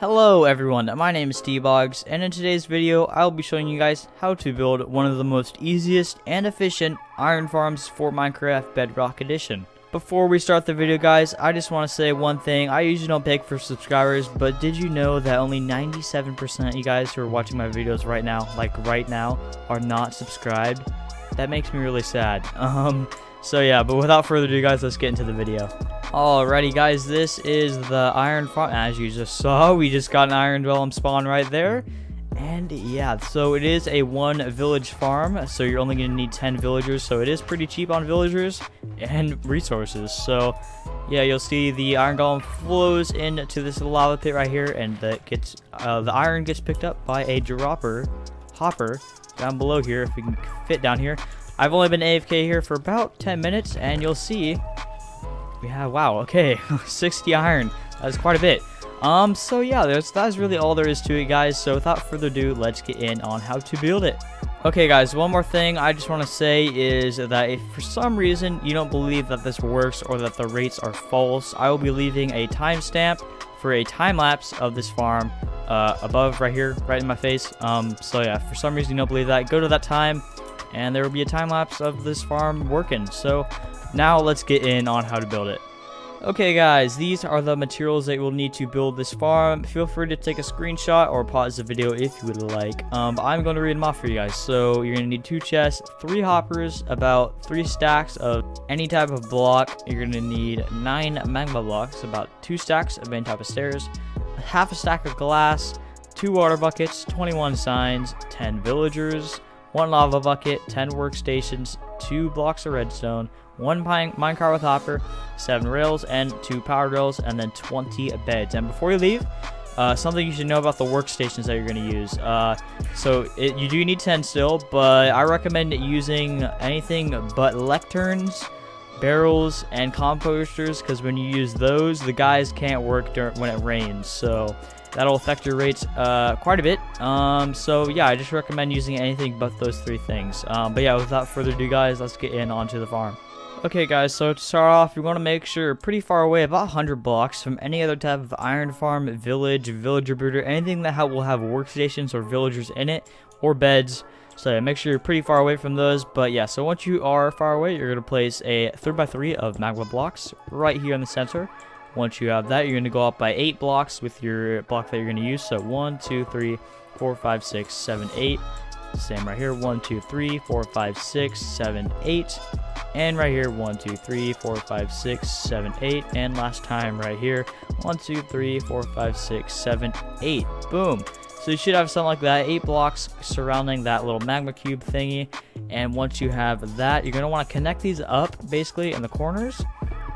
Hello everyone, my name is T-Boggs, and in today's video I'll be showing you guys how to build one of the most easiest and efficient iron farms for Minecraft Bedrock Edition. Before we start the video guys, I just want to say one thing. I usually don't beg for subscribers, but did you know that only 97% of you guys who are watching my videos right now, are not subscribed? That makes me really sad. So yeah, but without further ado guys, let's get into the video. Alrighty guys, this is the iron farm. As you just saw, we just got an iron golem spawn right there. And yeah, so it is a one village farm, so you're only going to need 10 villagers, so it is pretty cheap on villagers and resources. So yeah, you'll see the iron golem flows into this lava pit right here, and that gets the iron gets picked up by a hopper down below here, if we can fit down here. I've only been AFK here for about 10 minutes, and you'll see we have, wow, okay, 60 iron. That's quite a bit. So yeah, that's really all there is to it, guys. So without further ado, let's get in on how to build it. Okay, guys, one more thing I just want to say is that if for some reason you don't believe that this works or that the rates are false, I will be leaving a timestamp for a time lapse of this farm above right here, right in my face. So yeah, if for some reason you don't believe that, go to that time, and there will be a time lapse of this farm working. So now let's get in on how to build it. Okay guys, these are the materials that you will need to build this farm. Feel free to take a screenshot or pause the video if you would like. I'm going to read them off for you guys. So you're going to need 2 chests, 3 hoppers, about 3 stacks of any type of block. You're going to need 9 magma blocks, about 2 stacks of any type of stairs, half a stack of glass, 2 water buckets, 21 signs, 10 villagers, 1 lava bucket, 10 workstations, 2 blocks of redstone, 1 minecart with hopper, 7 rails, and 2 power rails, and then 20 beds. And before you leave, something you should know about the workstations that you're going to use. You do need 10 still, but I recommend using anything but lecterns, barrels, and composters, because when you use those, the guys can't work when it rains. So that'll affect your rates quite a bit. So yeah, I just recommend using anything but those 3 things. But yeah, without further ado guys, let's get in onto the farm. Okay guys, so to start off, you want to make sure you're pretty far away, about 100 blocks from any other type of iron farm, village, villager brooder, anything that will have workstations or villagers in it, or beds. So yeah, make sure you're pretty far away from those. But yeah, so once you are far away, you're going to place a 3x3 of magma blocks right here in the center. Once you have that, you're going to go up by 8 blocks with your block that you're going to use. So 1, 2, 3, 4, 5, 6, 7, 8. Same right here. 1, 2, 3, 4, 5, 6, 7, 8. And right here, 1, 2, 3, 4, 5, 6, 7, 8. And last time right here, 1, 2, 3, 4, 5, 6, 7, 8. Boom. So you should have something like that, 8 blocks surrounding that little magma cube thingy. And once you have that, you're going to want to connect these up basically in the corners.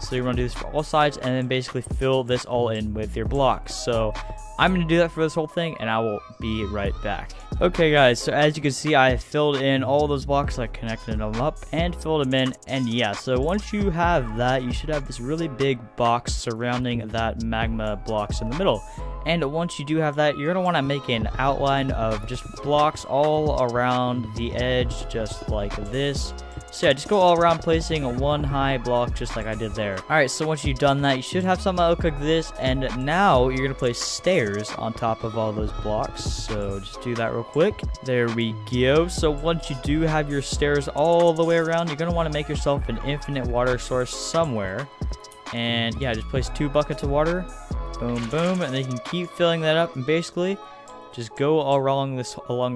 So you're going to do this for all sides and then basically fill this all in with your blocks. So I'm going to do that for this whole thing, and I will be right back. Okay guys, so as you can see, I filled in all those blocks, like connected them up and filled them in. And yeah, so once you have that, you should have this really big box surrounding that magma blocks in the middle. And once you do have that, you're going to want to make an outline of just blocks all around the edge, just like this. So yeah, just go all around placing 1 high block just like I did there. Alright, so once you've done that, you should have something that look like this. And now you're going to place stairs on top of all those blocks. So just do that real quick. There we go. So once you do have your stairs all the way around, you're going to want to make yourself an infinite water source somewhere. And yeah, just place 2 buckets of water. Boom, boom. And then you can keep filling that up, and basically just go all along this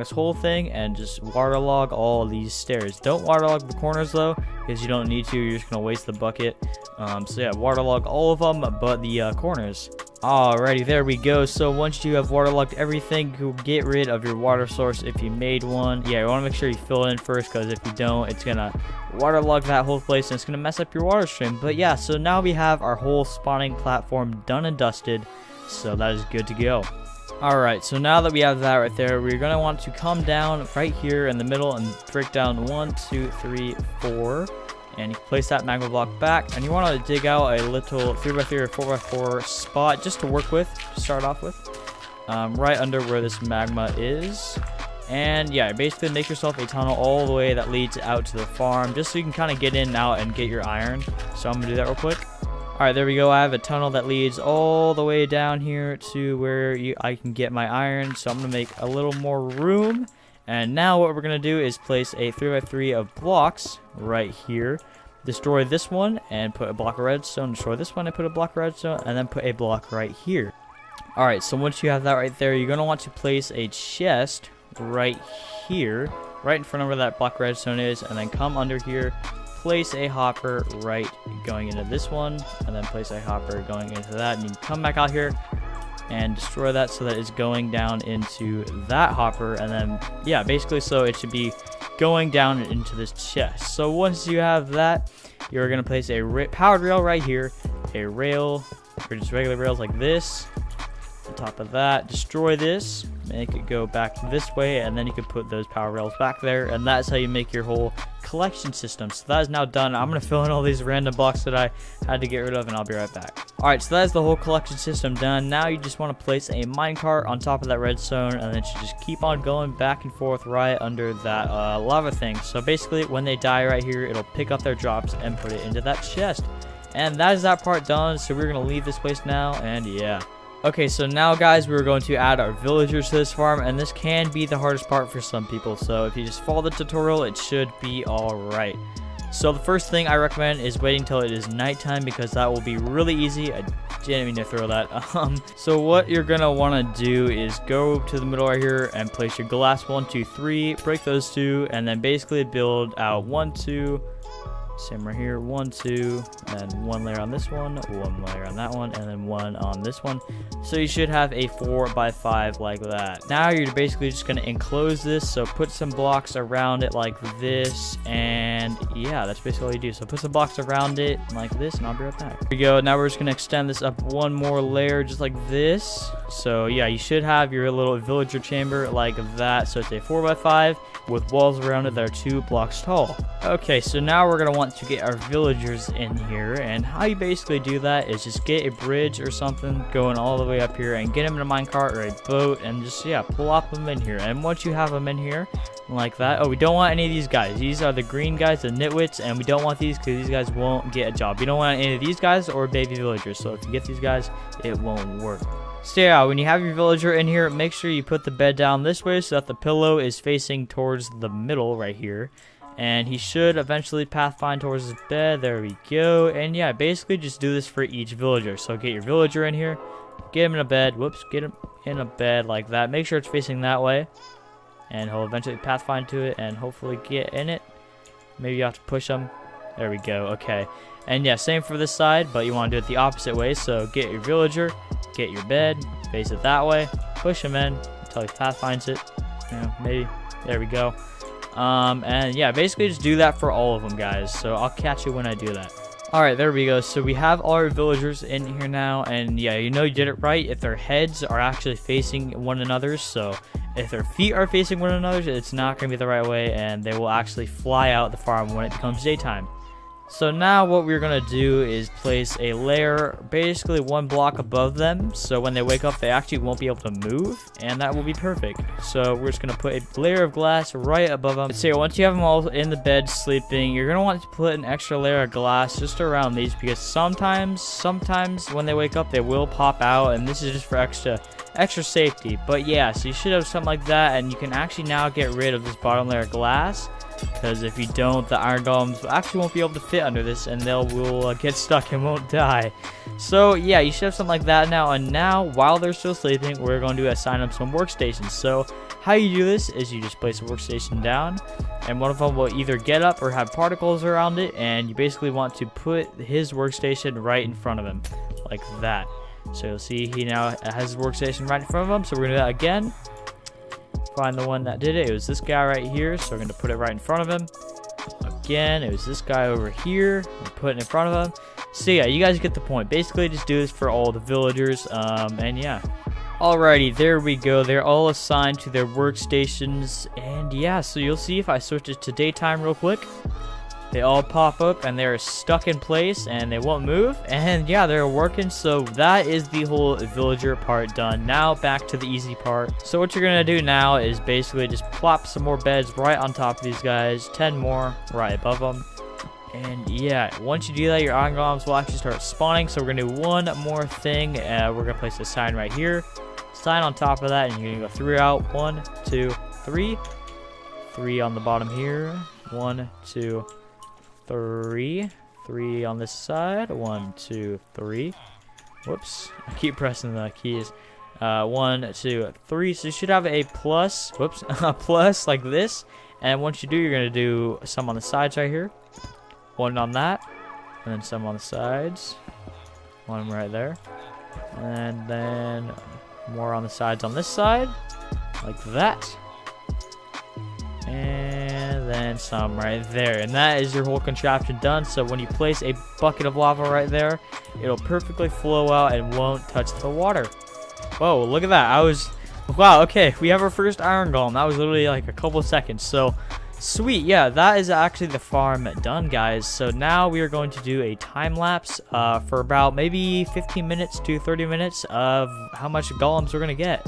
whole thing and just waterlog all these stairs. Don't waterlog the corners though, because you don't need to. You're just gonna waste the bucket. So yeah, waterlog all of them but the corners. Alrighty, there we go. So once you have waterlogged everything, you get rid of your water source if you made one. Yeah, you want to make sure you fill it in first, because if you don't, it's gonna waterlog that whole place and it's gonna mess up your water stream. But yeah, so now we have our whole spawning platform done and dusted, so that is good to go. Alright, so now that we have that right there, we're going to want to come down right here in the middle and break down 1, 2, 3, 4. And you can place that magma block back. And you want to dig out a little 3x3 or 4x4 spot just to work with, to start off with. Right under where this magma is. And yeah, basically make yourself a tunnel all the way that leads out to the farm, just so you can kind of get in and out and get your iron. So I'm going to do that real quick. Alright, there we go. I have a tunnel that leads all the way down here to where I can get my iron. So I'm going to make a little more room. And now what we're going to do is place a 3x3 of blocks right here. Destroy this one and put a block of redstone. Destroy this one and put a block of redstone. And then put a block right here. Alright, so once you have that right there, you're going to want to place a chest right here. Right in front of where that block of redstone is. And then come under here. Place a hopper right going into this one, and then place a hopper going into that, and you can come back out here and destroy that so that it's going down into that hopper, and then yeah, basically so it should be going down into this chest. So once you have that, you're gonna place a powered rail right here, a rail or just regular rails like this. On top of that, destroy this, make it go back this way, and then you can put those power rails back there, and that's how you make your whole collection system. So that is now done. I'm going to fill in all these random blocks that I had to get rid of, and I'll be right back. Alright, so that is the whole collection system done. Now you just want to place a minecart on top of that redstone, and then you should just keep on going back and forth right under that lava thing. So basically, when they die right here, it'll pick up their drops and put it into that chest. And that is that part done, so we're going to leave this place now, and yeah. Okay, so now guys, we're going to add our villagers to this farm, and this can be the hardest part for some people, so if you just follow the tutorial, it should be alright. So the first thing I recommend is waiting till it is nighttime, because that will be really easy. I didn't mean to throw that. So what you're gonna want to do is go to the middle right here and place your glass 1, 2, 3, break those two, and then basically build out 1, 2, same right here, 1, 2, and 1 layer on this one layer on that one, and then 1 on this one. So you should have a 4x5 like that. Now you're basically just going to enclose this, so put some blocks around it like this, and yeah, that's basically all you do. So put some blocks around it like this, and I'll be right back. Here we go. Now we're just going to extend this up 1 more layer just like this. So yeah, you should have your little villager chamber like that. So it's a 4x5 with walls around it that are 2 blocks tall. Okay, so now we're going to want to get our villagers in here, and how you basically do that is just get a bridge or something going all the way up here and get them in a minecart or a boat, and just yeah, plop them in here. And once you have them in here like that, oh, we don't want any of these guys. These are the green guys, the nitwits, and we don't want these because these guys won't get a job. You don't want any of these guys or baby villagers, so if you get these guys, it won't work. So yeah, when you have your villager in here, make sure you put the bed down this way so that the pillow is facing towards the middle right here. And he should eventually pathfind towards his bed. There we go. And yeah, basically just do this for each villager. So get your villager in here, get him in a bed. Whoops, get him in a bed like that. Make sure it's facing that way, and he'll eventually pathfind to it and hopefully get in it. Maybe you have to push him. There we go. Okay. And yeah, same for this side, but you want to do it the opposite way. So get your villager, get your bed, face it that way, push him in until he pathfinds it. Maybe. There we go. And yeah, basically just do that for all of them, guys. So I'll catch you when I do that. Alright, there we go. So we have all our villagers in here now, and yeah, you know you did it right if their heads are actually facing one another. So if their feet are facing one another, it's not going to be the right way, and they will actually fly out the farm when it becomes daytime. So now what we're going to do is place a layer basically 1 block above them, so when they wake up they actually won't be able to move, and that will be perfect. So we're just going to put a layer of glass right above them. So once you have them all in the bed sleeping, you're going to want to put an extra layer of glass just around these, because sometimes when they wake up they will pop out, and this is just for extra safety. But yeah, so you should have something like that, and you can actually now get rid of this bottom layer of glass, because if you don't, the iron golems actually won't be able to fit under this, and will get stuck and won't die. So yeah, you should have something like that now. And now, while they're still sleeping, we're going to assign them some workstations. So how you do this is you just place a workstation down, and one of them will either get up or have particles around it, and you basically want to put his workstation right in front of him like that. So you'll see he now has his workstation right in front of him. So we're going to do that again. Find the one that did it. It was this guy right here, so we're going to put it right in front of him. Again, it was this guy over here. We're putting it in front of him. So yeah, you guys get the point. Basically, just do this for all the villagers, and yeah. Alrighty, there we go. They're all assigned to their workstations, and yeah, so you'll see if I switch it to daytime real quick. They all pop up and they're stuck in place and they won't move, and yeah, they're working. So that is the whole villager part done. Now back to the easy part. So what you're gonna do now is basically just plop some more beds right on top of these guys, 10 more right above them. And yeah, once you do that, your iron golems will actually start spawning. So we're gonna do one more thing. We're gonna place a sign right here, sign on top of that, and you're gonna go throughout. 1, 2, 3. 3 on the bottom here. 1, 2, 3. 3 on this side. 1, 2, 3. Whoops! I keep pressing the keys. 1, 2, 3. So you should have a plus. Whoops! A plus like this. And once you do, you're gonna do some on the sides right here. 1 on that, and then some on the sides. 1 right there, and then more on the sides on this side, like that. And then some right there, and that is your whole contraption done. So when you place a bucket of lava right there, it'll perfectly flow out and won't touch the water. Whoa, look at that. Wow, okay, we have our first iron golem. That was literally like a couple seconds. So sweet, yeah, that is actually the farm done, guys. So now we are going to do a time lapse for about maybe 15 minutes to 30 minutes of how much golems we're gonna get.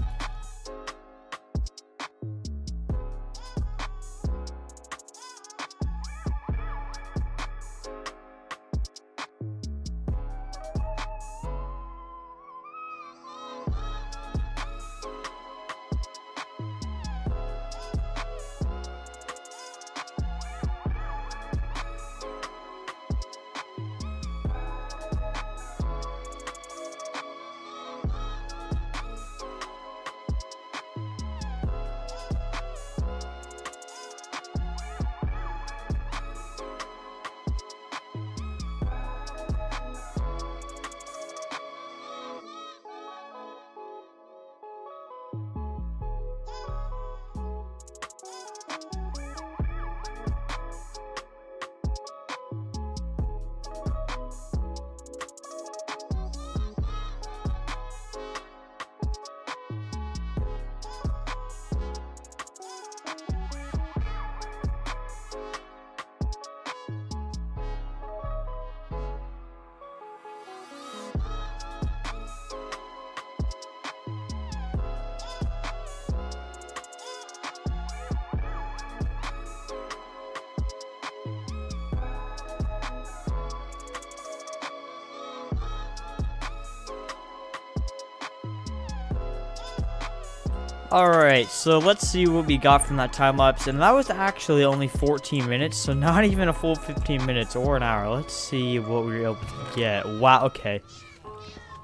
Alright, so let's see what we got from that time lapse, and that was actually only 14 minutes, so not even a full 15 minutes or an hour. Let's see what we were able to get. Wow, okay.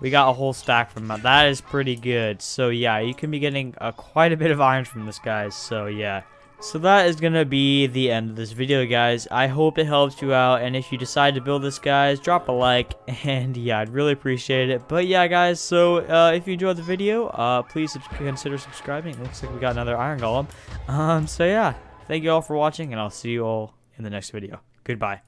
We got a whole stack from that. That is pretty good. So yeah, you can be getting quite a bit of iron from this, guys, so yeah. So that is going to be the end of this video, guys. I hope it helps you out, and if you decide to build this, guys, drop a like, and yeah, I'd really appreciate it. But yeah, guys, so if you enjoyed the video, please consider subscribing. It looks like we got another iron golem. So yeah, thank you all for watching, and I'll see you all in the next video. Goodbye.